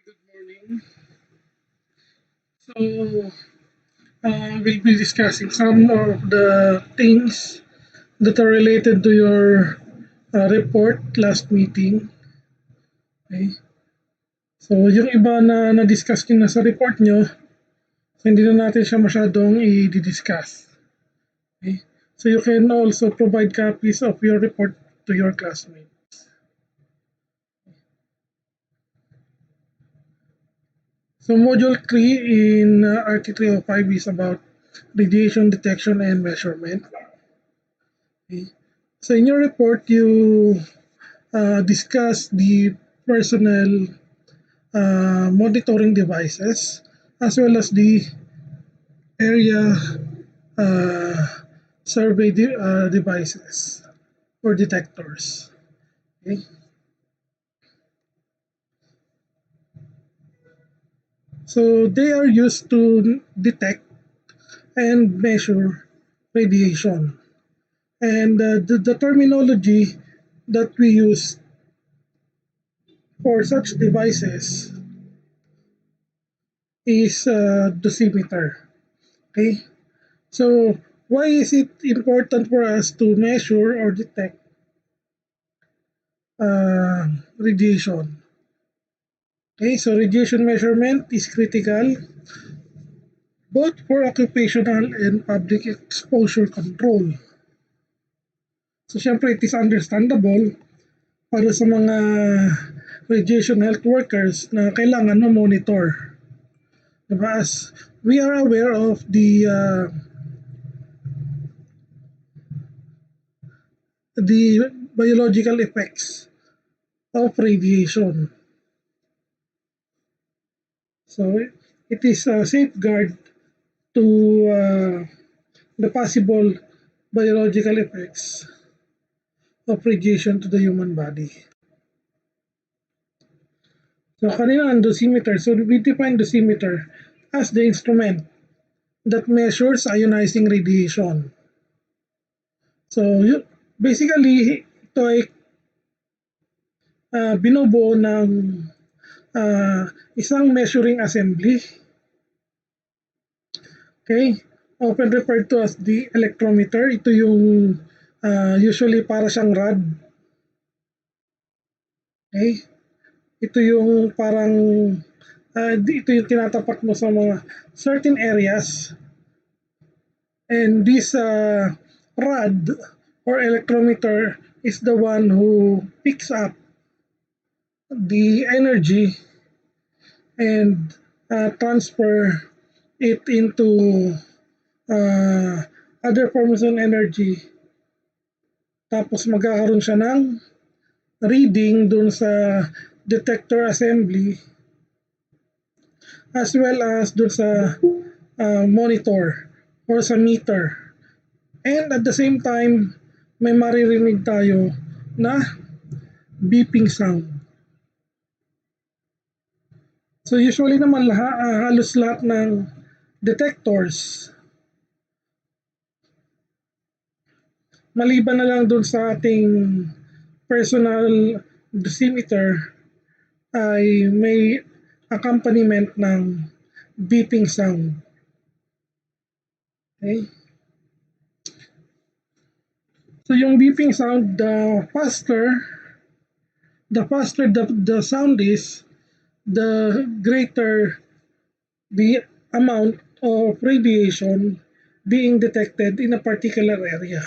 Good morning. So, we'll be discussing some of the things that are related to your report last meeting. Okay? So, yung iba na na-discuss nyo na sa report nyo, so hindi na natin siya masyadong i-discuss. Okay? So, you can also provide copies of your report to your classmates. So, Module 3 in RT 305 is about radiation detection and measurement. Okay. So in your report, you discuss the personal monitoring devices as well as the area uh, survey devices or detectors. Okay. So they are used to detect and measure radiation. And the terminology that we use for such devices is dosimeter. Okay. So why is it important for us to measure or detect radiation? Okay, so radiation measurement is critical both for occupational and public exposure control. So syempre it is understandable para sa mga radiation health workers na kailangan ma-monitor. Diba? As we are aware of the biological effects of radiation. So it is a safeguard to the possible biological effects of radiation to the human body. So kanina ang dosimeter. So we define dosimeter as the instrument that measures ionizing radiation. So basically, ito ay binubuo ng isang measuring assembly. Okay? Often referred to as the electrometer. Ito yung usually para siyang rod. Okay? Ito yung parang ito yung tinatapak mo sa mga certain areas, and this rod or electrometer is the one who picks up the energy and transfer it into other forms of energy, tapos magkakaroon siya ng reading dun sa detector assembly as well as dun sa monitor or sa meter. And at the same time, may maririnig tayo na beeping sound. So usually naman halos lahat ng detectors, maliban na lang dun sa ating personal dosimeter, ay may accompaniment ng beeping sound. Okay? So yung beeping sound, the faster the sound is, the greater the amount of radiation being detected in a particular area.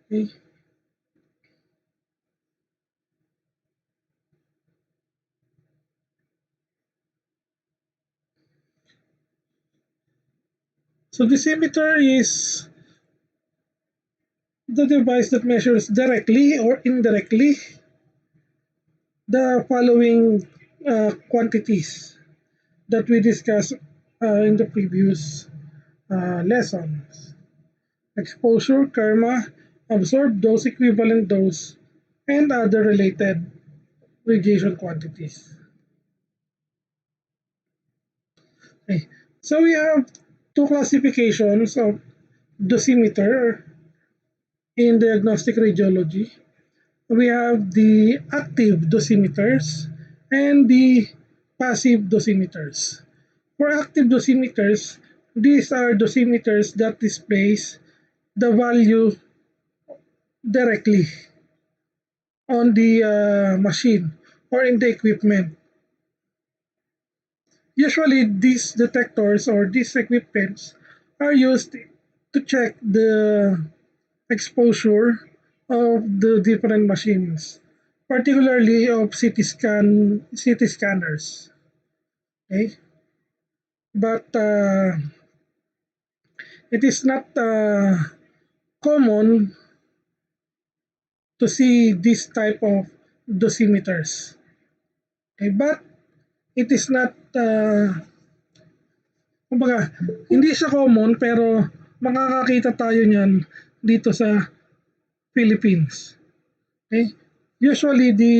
Okay? So dosimeter is the device that measures directly or indirectly the following quantities that we discussed in the previous lessons: exposure, kerma, absorbed dose, equivalent dose, and other related radiation quantities. Okay. So we have two classifications of dosimeter in diagnostic radiology. We have the active dosimeters and the passive dosimeters. For active dosimeters, these are dosimeters that displays the value directly on the machine or in the equipment. Usually, these detectors or these equipments are used to check the exposure of the different machines, particularly of CT scanners. Okay, but it is not common to see this type of dosimeters. Okay, but it is not kumbaga, hindi siya common pero makakakita tayo niyan dito sa Philippines. Okay? Usually the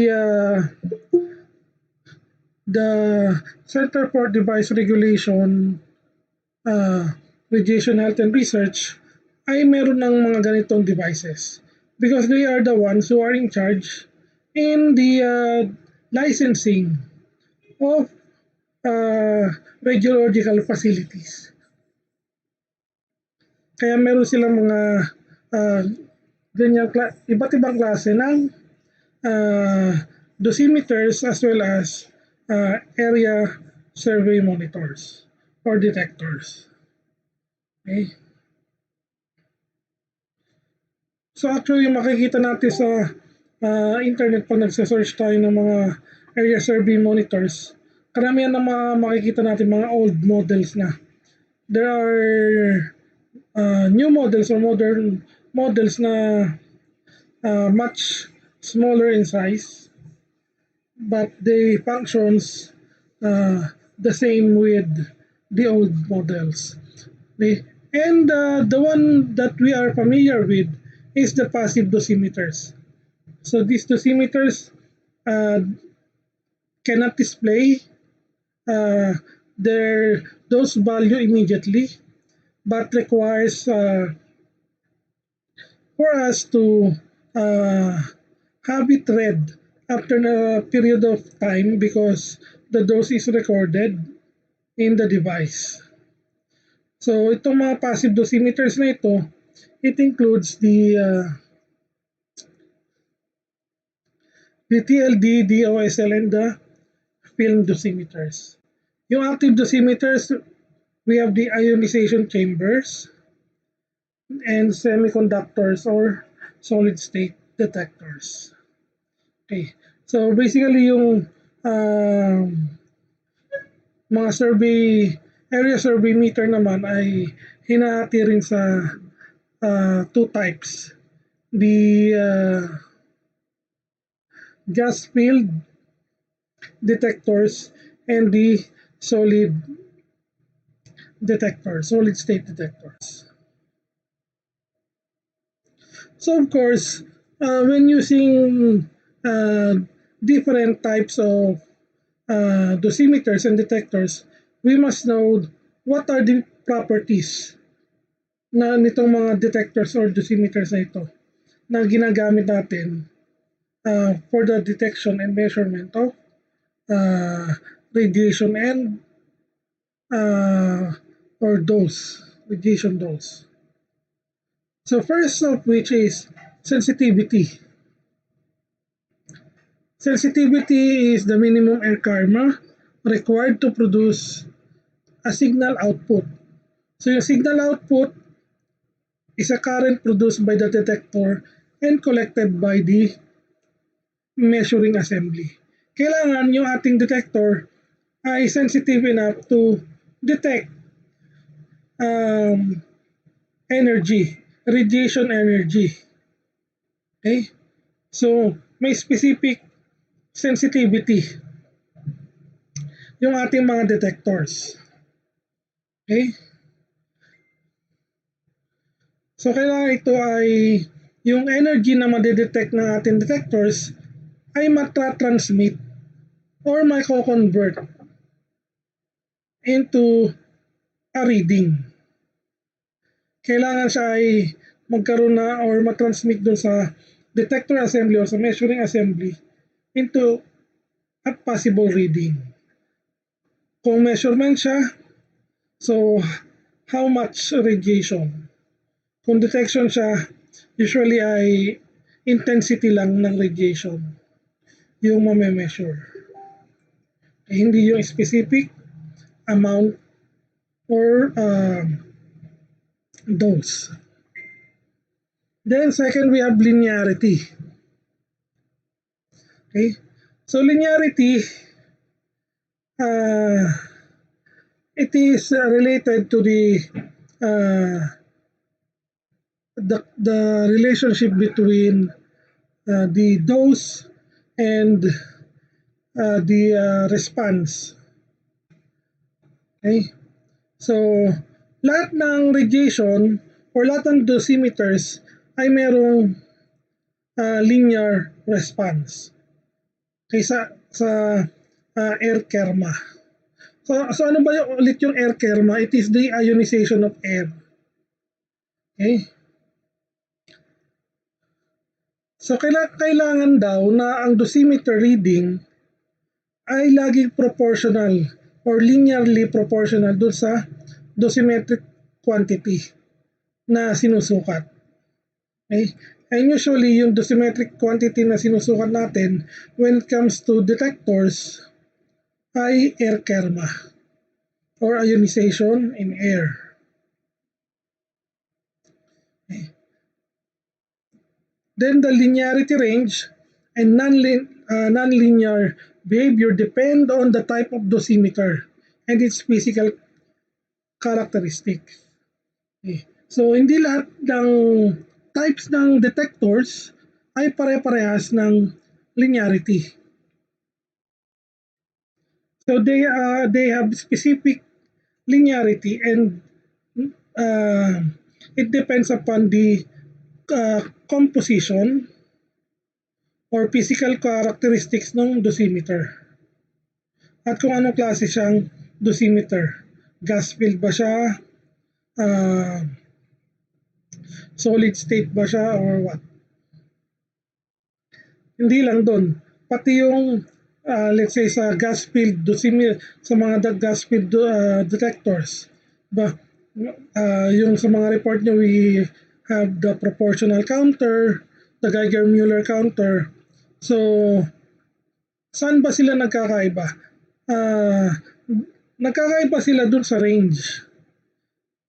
Center for Device Regulation, uh, Radiation Health and Research ay meron ng mga ganitong devices because they are the ones who are in charge in the licensing of radiological facilities. Kaya meron silang mga uh, iba't ibang klase ng uh, dosimeters as well as area survey monitors or detectors. Okay? So actually makikita natin sa internet pag nagsa-search tayo ng mga area survey monitors, karamihan ng mga makikita natin mga old models na. There are new models or modern models na much smaller in size, but they functions the same with the old models. Okay? And the one that we are familiar with is the passive dosimeters. So these dosimeters uh, cannot display uh, their dose value immediately, but requires for us to uh, have it read after a period of time because the dose is recorded in the device. So itong mga passive dosimeters na ito, it includes the TLD, DOSL, and the film dosimeters. Yung active dosimeters, we have the ionization chambers and semiconductors or solid state detectors. Okay. So basically yung mga area survey meter naman ay hinahati rin sa two types. The gas field detectors and the solid solid state detectors. So of course, when using uh, different types of dosimeters and detectors, we must know what are the properties na nitong mga detectors or dosimeters na ito na ginagamit natin for the detection and measurement of uh, radiation and or radiation dose. So first of which is sensitivity. Sensitivity is the minimum air karma required to produce a signal output. So yung signal output is a current produced by the detector and collected by the measuring assembly. Kailangan yung ating detector ay sensitive enough to detect um, energy, radiation energy. Okay? So, may specific sensitivity yung ating mga detectors. Okay? So, kailangan ito ay yung energy na madedetect ng ating detectors ay matatransmit or mako-convert into a reading. Kailangan siya ay magkaroon na or matransmit dun sa detector assembly or sa measuring assembly into at possible reading. Kung measurement siya, so how much radiation? Kung detection siya, usually ay intensity lang ng radiation yung mame-measure. Hindi yung specific amount or dose. Then second, we have linearity. Okay, so linearity, it is related to uh, the relationship between the dose and the response. Okay, so lahat ng radiation or lahat ng dosimeters ay merong linear response. Okay, sa air kerma. So ano ba ulit yung air kerma? It is the ionization of air. Okay? So kailangan daw na ang dosimeter reading ay laging proportional or linearly proportional dun sa dosimetric quantity na sinusukat. Okay? And usually, yung dosimetric quantity na sinusukat natin when it comes to detectors ay air kerma or ionization in air. Okay. Then the linearity range and non-linear behavior depend on the type of dosimeter and its physical characteristics. Okay. So hindi lahat ng types ng detectors ay pare-parehas ng linearity. So they have specific linearity and it depends upon the composition or physical characteristics ng dosimeter. At kung anong klase siyang dosimeter. Gas filled ba siya? Solid state ba siya or what? Hindi lang doon. Pati yung let's say sa gas filled dosimeter, sa mga gas filled detectors. Ba, yung sa mga report nyo, we have the proportional counter, the Geiger-Müller counter. So, saan ba sila nagkakaiba? Nagkakaiba sila dun sa range.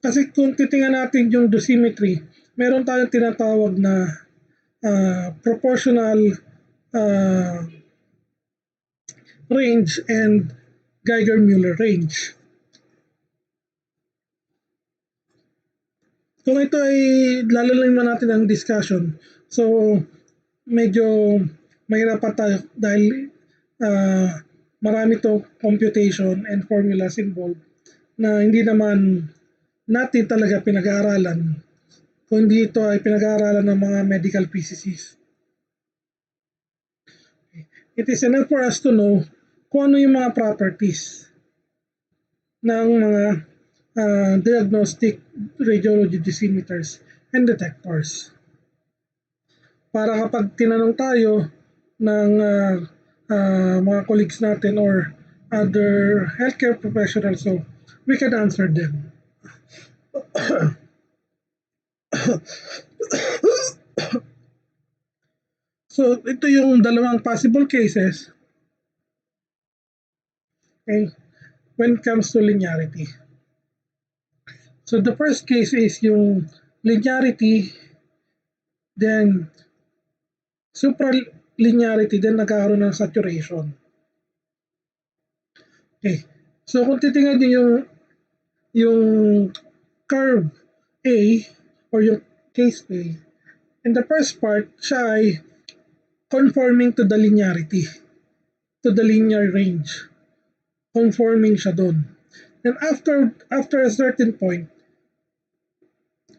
Kasi kung titingnan natin yung dosimetry, meron tayong tinatawag na proportional range and Geiger-Müller range. Kung ito ay lalalaman natin ang discussion, so medyo mahirapan tayo dahil marami to computation and formulas involved na hindi naman natin talaga pinag-aaralan kundi ito ay pinag-aaralan ng mga medical physicists. It is enough for us to know kung ano yung mga properties ng mga diagnostic radiology dosimeters and detectors. Para kapag tinanong tayo ng mga colleagues natin or other healthcare professionals, so we can answer them. So ito yung dalawang possible cases, okay, when it comes to linearity. So the first case is yung linearity, then supralinearity, then nagkakaroon ng saturation. Okay. So kung titingnan niyo yung curve A or yung case A, in the first part, siya ay conforming to the linearity, to the linear range. Conforming siya doon. And after a certain point,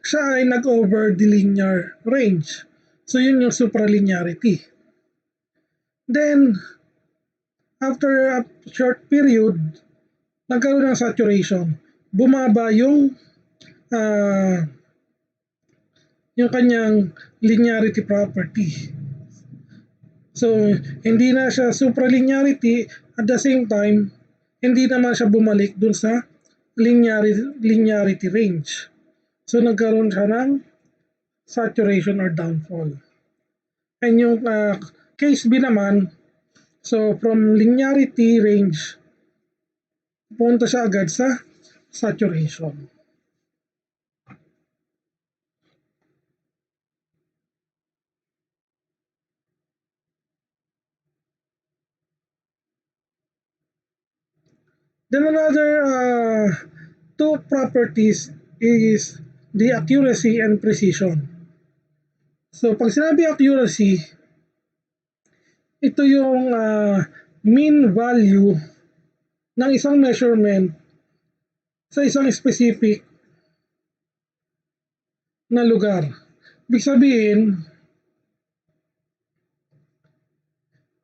siya ay nag-over the linear range. So yun yung supralinearity. Then, after a short period, nagkaroon ng saturation. Bumaba yung kanyang linearity property. So, hindi na siya supralinearity, at the same time, hindi naman siya bumalik dun sa linearity range. So, nagkaroon siya ng saturation or downfall. And yung case B naman, so from linearity range, punta siya agad sa saturation. Then another two properties is the accuracy and precision. So pag sinabi accuracy, ito yung mean value ng isang measurement sa isang specific na lugar. Ibig sabihin,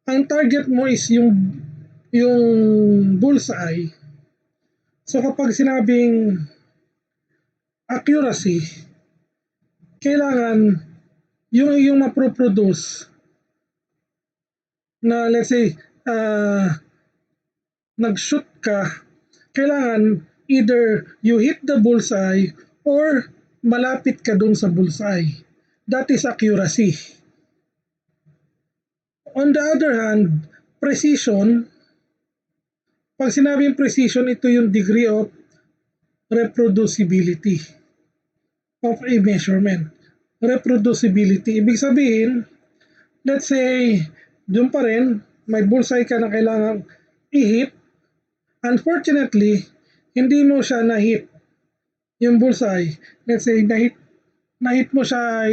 ang target mo is yung bullseye. So kapag sinabing accuracy, kailangan yung iyong maproproduce na let's say nag-shoot ka, kailangan either you hit the bullseye or malapit ka dun sa bullseye. That is accuracy. On the other hand, precision, pag sinabing precision, ito yung degree of reproducibility of a measurement. Reproducibility, ibig sabihin, let's say, dun pa rin, may bullseye ka na kailangan i-hit. Unfortunately, hindi mo siya na-hit yung bullseye. Let's say, na-hit mo siya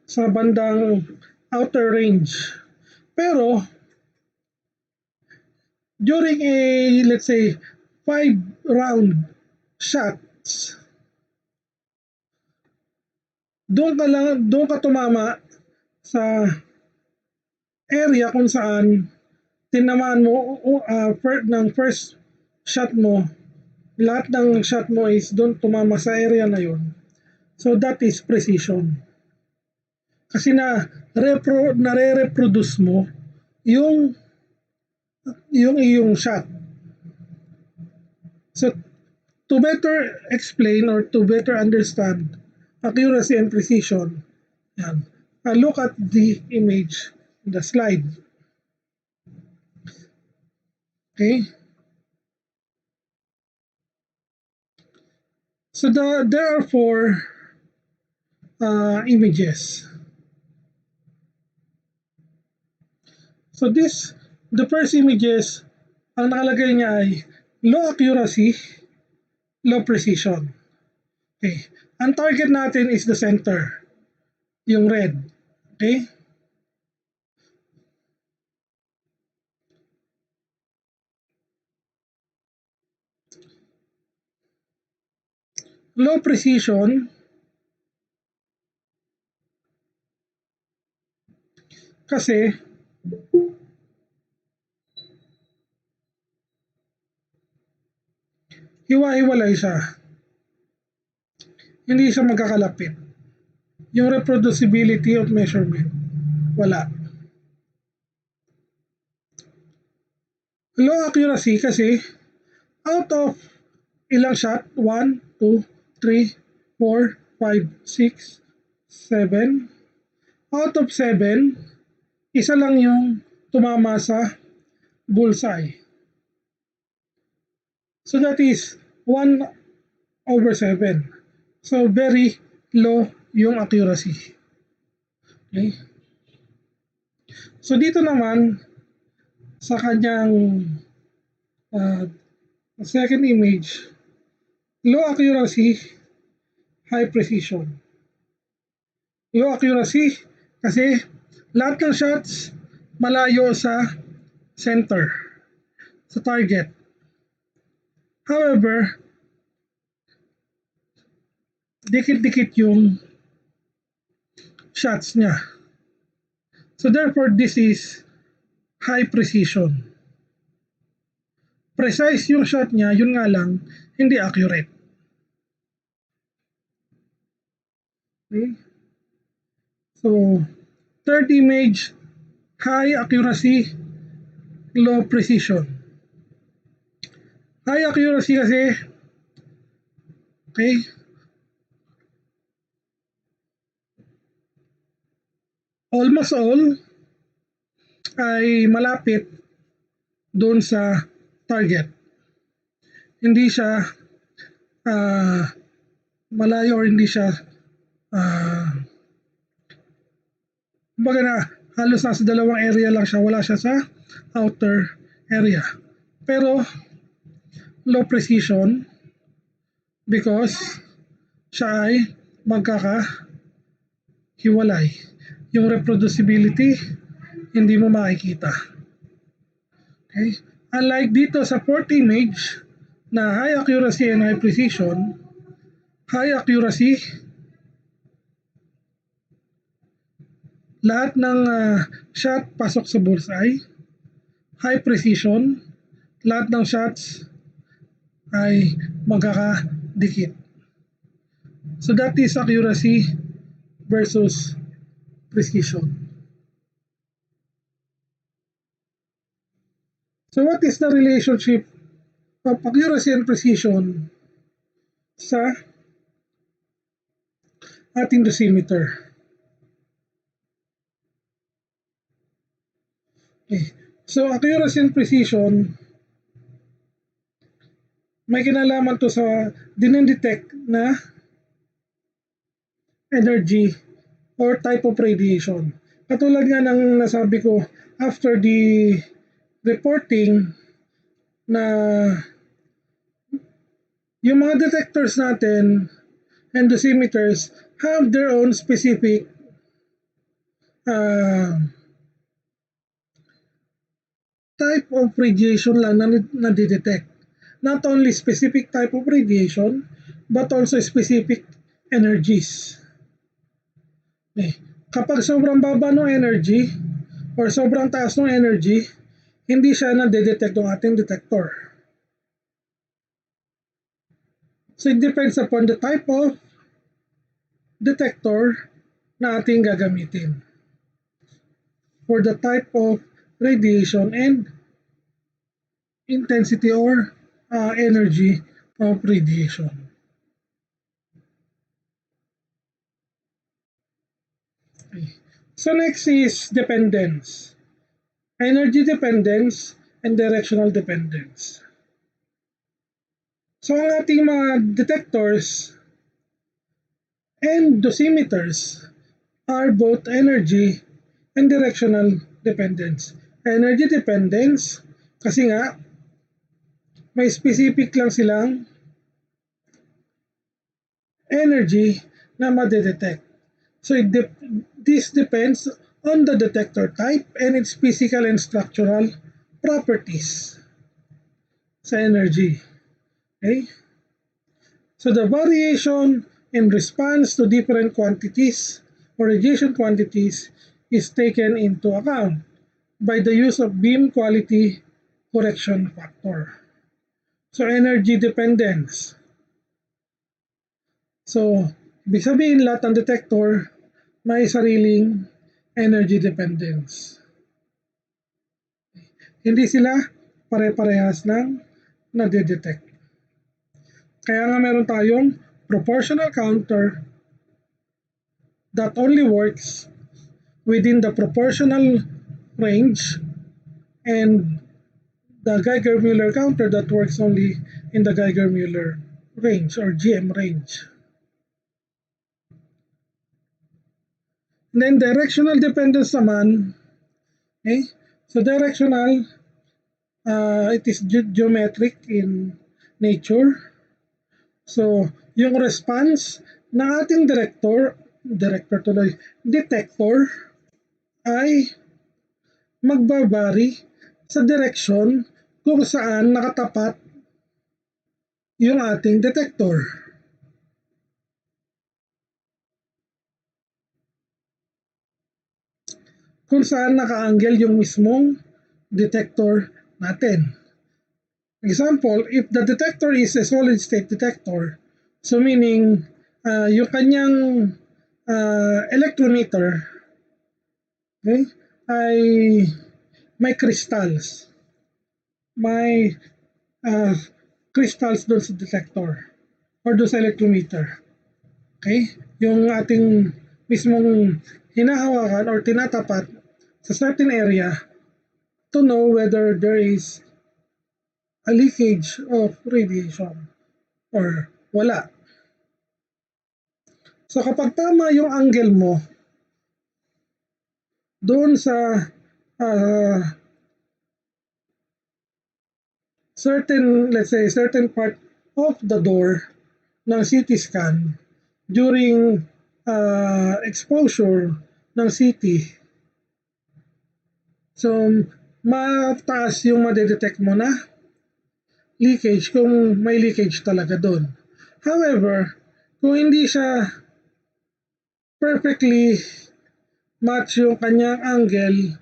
sa bandang outer range. Pero, during a, let's say, 5-round shots, doon ka tumama sa area kung saan tinamaan mo ng first shot mo, lahat ng shot mo is doon tumama sa area na yon. So that is precision. Kasi nare-reproduce mo yung iyong shot. So to better explain or to better understand accuracy and precision, yan. Look at the image, the slide. Okay? So there are four images. So the first images, ang nakalagay niya ay low accuracy, low precision. Okay. Ang target natin is the center, yung red. Okay? Low precision, kasi hiwa-hiwalay siya. Hindi siya magkakalapit. Yung reproducibility of measurement, wala. Low accuracy kasi out of ilang shot? 1, 2, 3, 4, 5, 6, 7. Out of 7, isa lang yung tumama sa bullseye. So that is 1/7. So very low yung accuracy. Okay? So dito naman sa kanyang second image, low accuracy, high precision. Low accuracy kasi lahat ng shots malayo sa center, sa target. However, dikit-dikit yung shots niya. So therefore, this is high precision. Precise yung shot niya, yun nga lang, hindi accurate. Okay? So, third image, high accuracy, low precision. High accuracy kasi, okay, almost all ay malapit doon sa target. Hindi siya ah, malayo or hindi siya kumbaga na halos nasa dalawang area lang siya, wala siya sa outer area. Pero low precision because siya ay magkakahiwalay. Yung reproducibility, hindi mo makikita. Okay? Unlike dito sa fourth image na high accuracy and high precision, high accuracy, lahat ng shot pasok sa bullseye. High precision, lahat ng shots ay magkakadikit. So that is accuracy versus precision. So what is the relationship of accuracy and precision sa ating dosimeter? Okay. So accuracy and precision, may kinalaman to sa dinedetect na energy or type of radiation. Katulad nga ng nasabi ko, after the reporting na yung mga detectors natin and dosimeters have their own specific type of radiation lang na detect. Not only specific type of radiation, but also specific energies. Okay. Kapag sobrang baba ng energy or sobrang taas ng energy, hindi siya na-detect ng ating detector. So it depends upon the type of detector na ating gagamitin for the type of radiation and intensity or energy of radiation. Okay. So next is dependence. Energy dependence and directional dependence. So ang ating mga detectors and dosimeters are both energy and directional dependence. Energy dependence kasi nga may specific lang silang energy na madedetect. So this depends on the detector type and its physical and structural properties sa energy. Okay? So the variation in response to different quantities or radiation quantities is taken into account by the use of beam quality correction factor. So energy dependence. So, ibig sabihin lahat ng detector may sariling energy dependence. Hindi sila pare-parehas ng nade-detect. Kaya nga meron tayong proportional counter that only works within the proportional range and the Geiger-Müller counter that works only in the Geiger-Müller range or GM range. And then directional dependence naman, okay? So directional, it is geometric in nature. So yung response ng ating detector ay magbabari sa direksyon kung saan nakatapat yung ating detector. Kung saan naka-angle yung mismong detector natin. Example, if the detector is a solid state detector, so meaning yung kanyang electrometer, okay, ay may crystals. May uh, crystals doon sa detector or doon sa electrometer. Okay? Yung ating mismong hinahawakan or tinatapat sa certain area to know whether there is a leakage of radiation or wala. So kapag tama yung angle mo doon sa uh, let's say, certain part of the door ng CT scan during exposure ng CT, so mataas yung madedetect mo na leakage kung may leakage talaga doon. However, kung hindi siya perfectly match yung kanyang angle,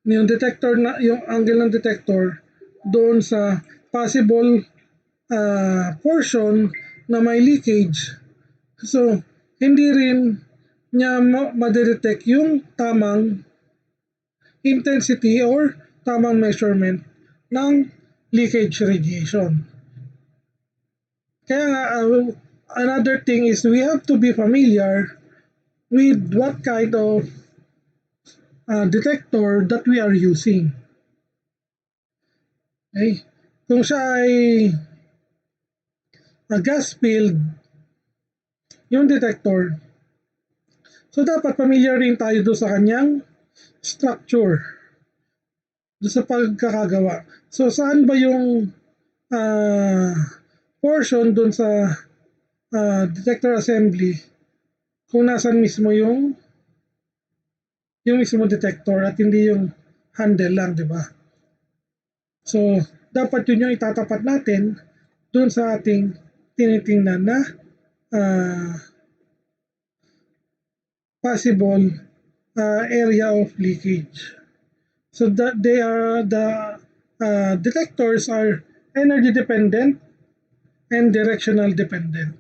yung angle ng detector doon sa possible portion na may leakage, so hindi rin niya madedetect yung tamang intensity or tamang measurement ng leakage radiation. Kaya nga, another thing is we have to be familiar with what kind of detector that we are using. Okay? Kung siya ay gas filled, yung detector, so dapat familiar rin tayo doon sa kanyang structure, doon sa pagkakagawa. So saan ba yung uh, portion doon sa detector assembly kung nasan mismo yung mismo detector at hindi yung handle lang, di ba? So, dapat yun yung itatapat natin dun sa ating tinitingnan na uh, possible area of leakage. So that the detectors are energy dependent and directional dependent.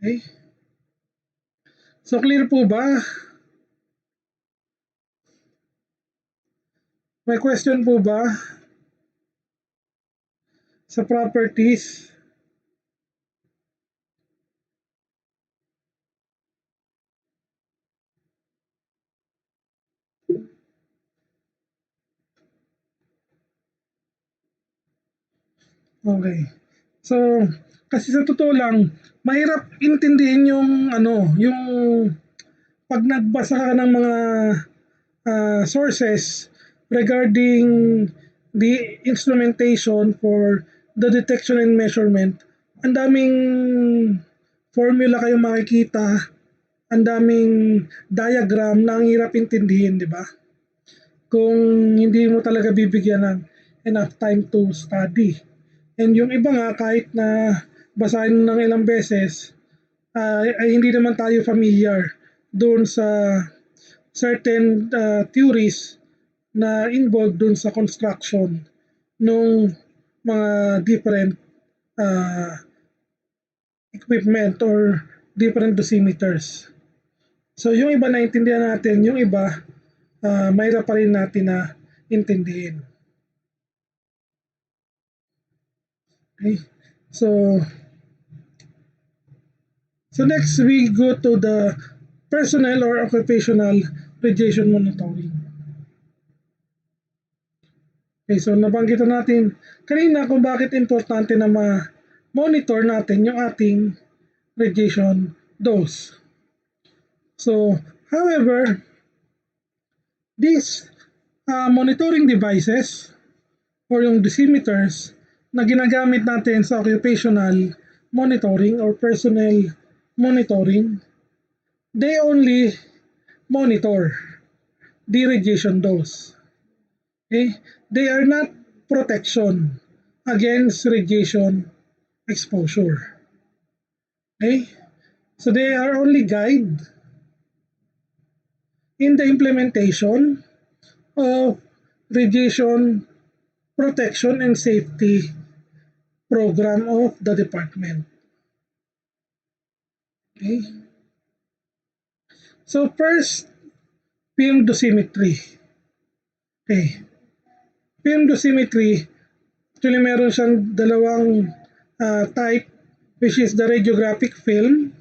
Okay? So clear po ba? May question po ba sa properties? Okay. So, kasi sa totoo lang, mahirap intindihin yung pag nagbasa ka ng mga sources regarding the instrumentation for the detection and measurement. Ang daming formula kayong makikita, ang daming diagram na ang hirap intindihin, di ba? Kung hindi mo talaga bibigyan ng enough time to study. And yung iba nga, kahit na basahin mo ng ilang beses, ay hindi naman tayo familiar doon sa certain theories na involved doon sa construction ng mga different uh, equipment or different dosimeters. So yung iba naintindihan natin, yung iba mahirap pa rin natin na intindihin. Okay? So next we go to the personnel or occupational radiation monitoring. Okay, so nabanggit natin kanina kung bakit importante na ma-monitor natin yung ating radiation dose. So, however, these monitoring devices or yung dosimeters na ginagamit natin sa occupational monitoring or personnel monitoring, they only monitor the radiation dose. Okay? They are not protection against radiation exposure. Okay? So they are only guide in the implementation of radiation protection and safety program of the department. Okay? So first, film dosimetry. Okay. Film dosimetry, actually meron siyang dalawang type, which is the radiographic film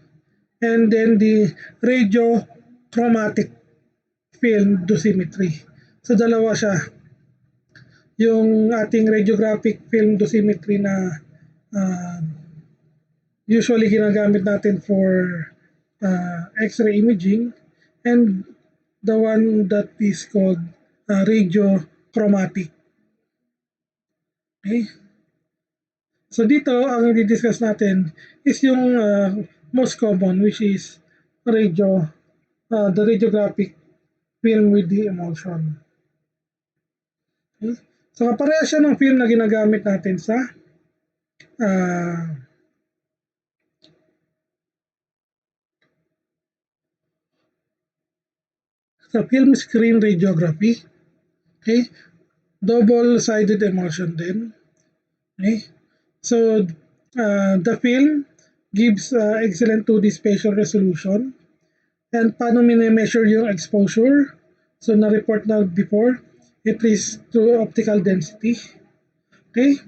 and then the radiochromatic film dosimetry. So dalawa siya. Yung ating radiographic film dosimetry na uh, usually ginagamit natin for X-ray imaging, and the one that is called radiochromatic. Okay? So dito, ang i-discuss natin is yung most common, which is the radiographic film with the emulsion. Okay? So kapareha siya ng film na ginagamit natin uh, sa film screen radiography. Okay? Double-sided emulsion din. Okay? So the film gives excellent 2D spatial resolution. And paano mini-measure yung exposure? So na-report na before, it is through optical density. Okay?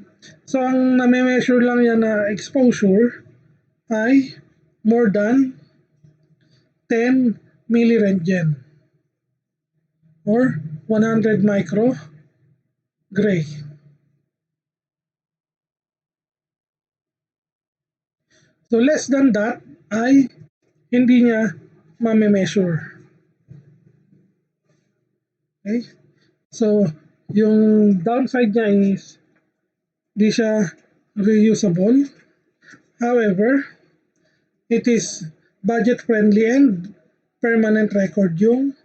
So ang na-measure lang yan na exposure ay more than 10 millirentgen or 100 micro gray. So less than that ay hindi niya ma-measure. Okay? So yung downside niya is di siya reusable. However, it is budget friendly and permanent record yung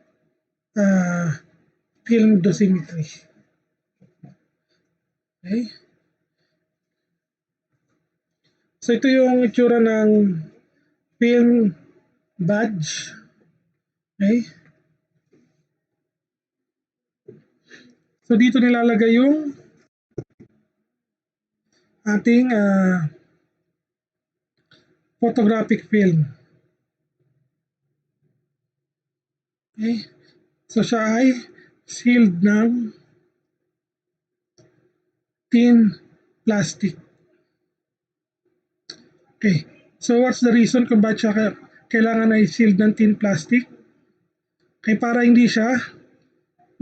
film dosimetry. Okay? So ito yung itsura ng film badge. Okay? So dito nilalagay yung ating photographic film. Okay? So siya ay sealed ng thin plastic. Okay. So what's the reason kung bakit siya kailangan ay sealed ng thin plastic? Okay, para hindi siya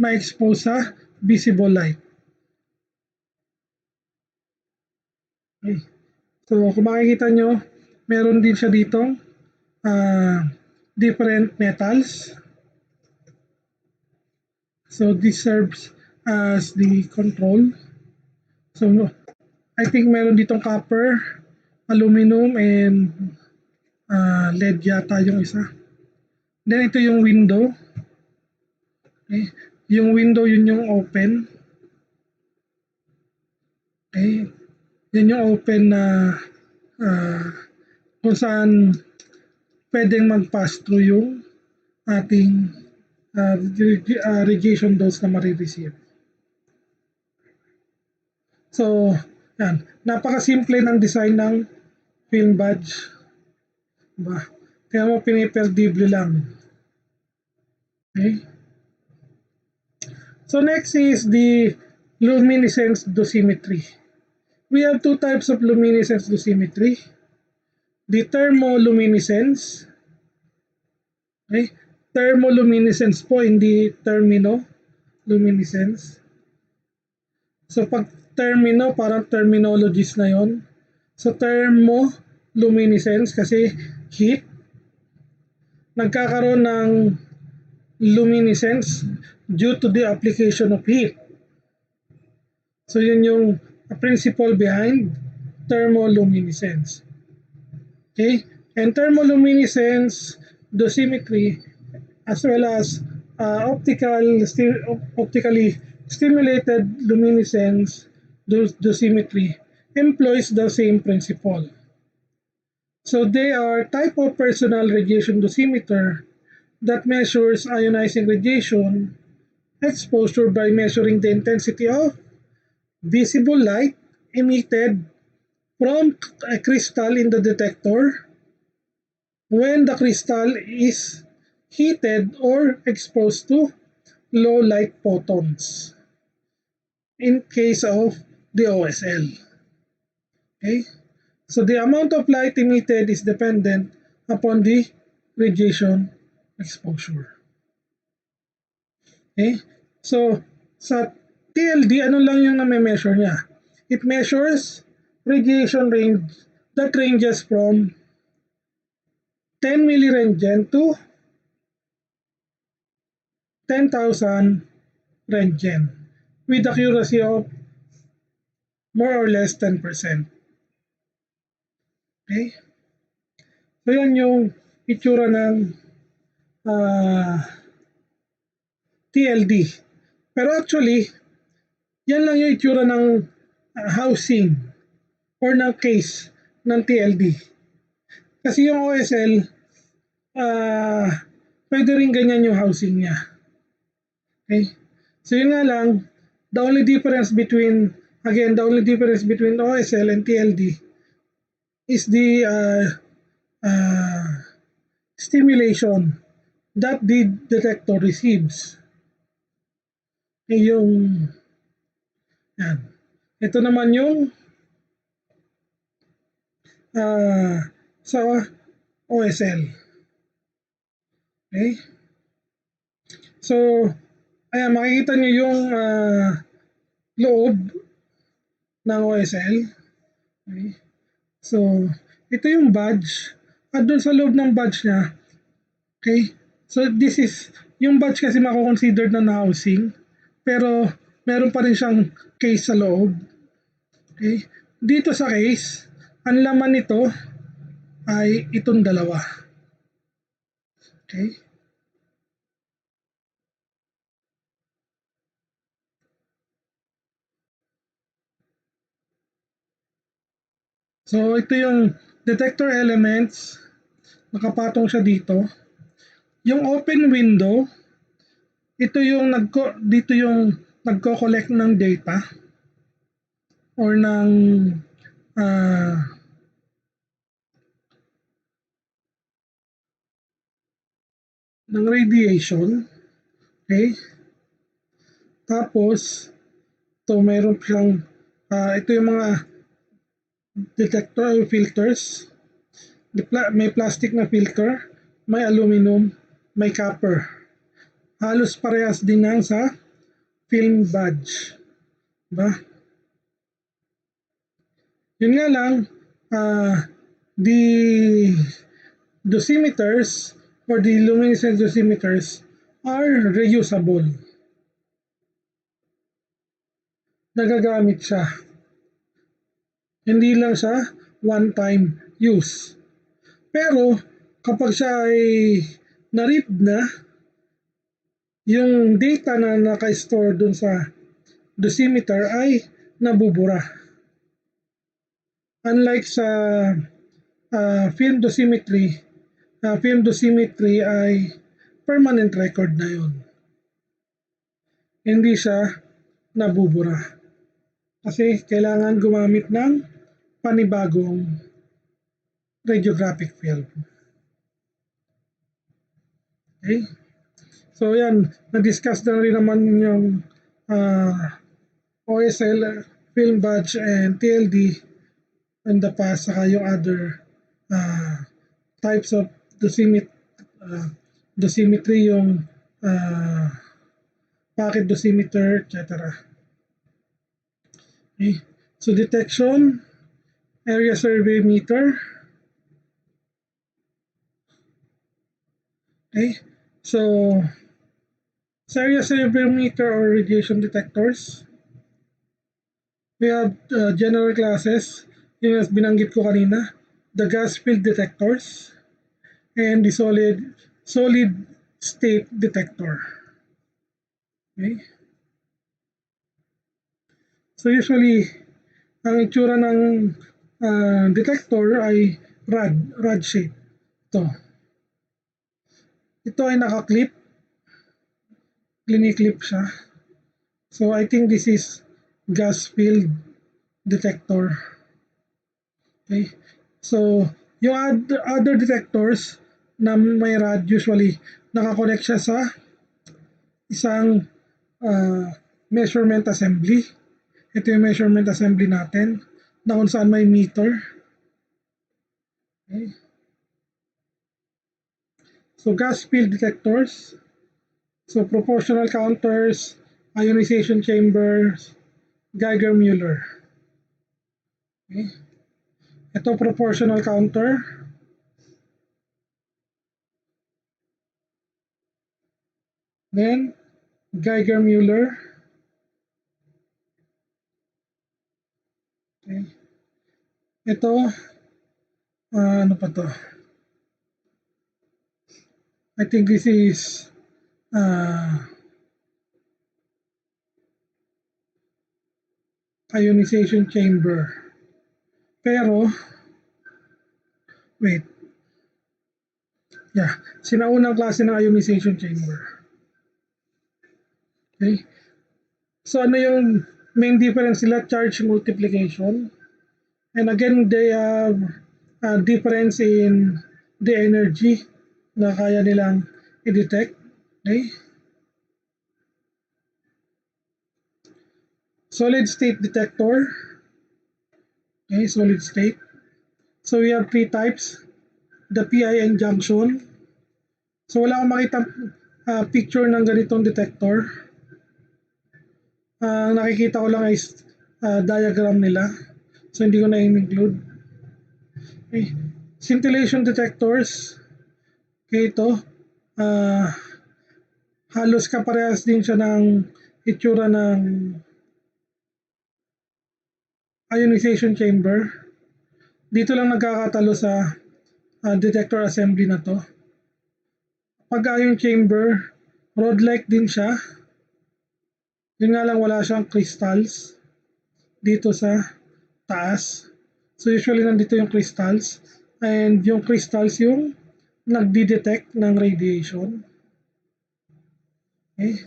ma-expose sa visible light. Okay. So kung makikita nyo, meron din siya ditong different metals. So this serves as the control. So I think meron ditong copper, aluminum, and lead yata yung isa. Then ito yung window. Okay. Yung window yun yung open. Okay. Yun yung open na kung saan pwedeng mag-pass through yung ating radiation dose na marireceive. So, yan. Napaka-simple ng design ng film badge. Diba? Kaya mo piniperdible lang. Okay? So next is the luminescence dosimetry. We have two types of luminescence dosimetry. The thermoluminescence. Okay? Thermoluminescence po, hindi terminoluminescence. So pag termino, parang terminologies na yon. So thermoluminescence kasi heat. Nagkakaroon ng luminescence due to the application of heat. So yun yung principle behind thermoluminescence. Okay? And thermoluminescence dosimetry as well as optically stimulated luminescence dosimetry employs the same principle. So they are type of personal radiation dosimeter that measures ionizing radiation exposure by measuring the intensity of visible light emitted from a crystal in the detector when the crystal is heated or exposed to low light photons in case of the OSL. Okay? So the amount of light emitted is dependent upon the radiation exposure. Okay? So sa TLD, ano lang yung na-measure niya? It measures radiation range that ranges from 10 millirentgen to 10,000 rentgen with accuracy of more or less 10%. Okay? So yan yung itsura ng TLD. Pero actually, yan lang yung itsura ng housing or ng case ng TLD. Kasi yung OSL, pwede rin ganyan yung housing niya. Okay? So yun nga lang, the only difference between OSL and TLD is the stimulation that the detector receives. Yung yan. Ito naman yung sa OSL. Okay? So, ayan, makikita nyo yung loob ng OSL. Okay? So, ito yung badge. At doon sa loob ng badge niya, okay? So, this is, yung badge kasi mako-considered na housing, pero meron pa rin siyang case sa loob. Okay? Dito sa case, ang laman nito ay itong dalawa. Okay? So, ito yung detector elements. Nakapatong siya dito. Yung open window, dito yung nagko-collect ng data or uh, ng radiation. Okay? Tapos, mayroon siyang, ito yung mga detector filters. May plastic na filter, may aluminum, may copper. Halos parehas din lang sa film badge. Diba? Yun nga lang, the dosimeters or the luminescence dosimeters are reusable. Nagagamit siya. Hindi lang siya one-time use. Pero kapag siya ay na-read na, yung data na naka-store dun sa dosimeter ay nabubura. Unlike sa film dosimetry ay permanent record na yun. Hindi siya nabubura. Kasi kailangan gumamit ng panibagong radiographic film. Okay? So yan, na-discuss na rin naman yung OSL, film badge, and TLD in the past, saka yung other types of dosimetry, yung packet dosimeter, etc. Okay. So detection, area survey meter. Okay. So area survey meter or radiation detectors, we have general classes, yung as binanggit ko kanina, the gas field detectors, and the solid state detector. Okay? So usually, ang itsura ng detector ay rod shape. Ito ay naka-clip, clinic-clip siya. So I think this is gas field detector. Okay? So yung other detectors na may rod usually nakakonect siya sa isang measurement assembly. Ito yung measurement assembly natin na kung saan may meter. Okay. So gas field detectors, so proportional counters, ionization chambers, Geiger-Müller. Okay. Ito proportional counter. Then Geiger-Müller. Okay. Ito, ano pa to? I think this is ionization chamber. Pero, wait. Yeah, sinaunang klase ng ionization chamber. Okay? So ano yung main difference nila? Charge multiplication. And again, they have a difference in the energy na kaya nilang i-detect. Okay? Solid state detector. Okay, solid state. So we have three types. The PIN junction. So wala akong makita picture ng ganitong detector. Nakikita ko lang is diagram nila. So hindi ko na include. Okay. Scintillation detectors. Okay, ito. Halos kaparehas din siya ng itsura ng ionization chamber. Dito lang nagkakatalo sa detector assembly na to. Pag ion chamber, rod-like din siya. Yun nga lang wala siyang crystals dito sa taas. So usually nandito yung crystals and yung crystals yung nagdi-detect ng radiation. Okay.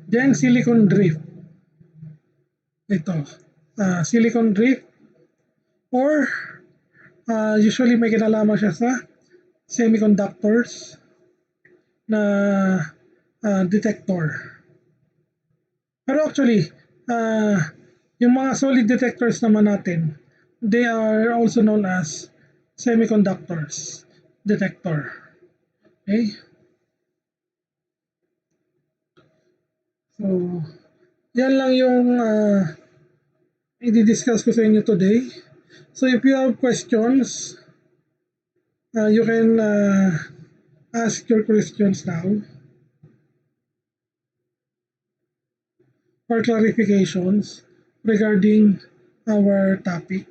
Then silicon drift. Ito, silicon drift or usually may kinalaman siya sa semiconductors na detector. Pero actually, yung mga solid detectors naman natin, they are also known as semiconductors detector. Okay? So, yan lang yung i-discuss ko sa inyo today. So, if you have questions, you can ask your questions now or clarifications regarding our topic.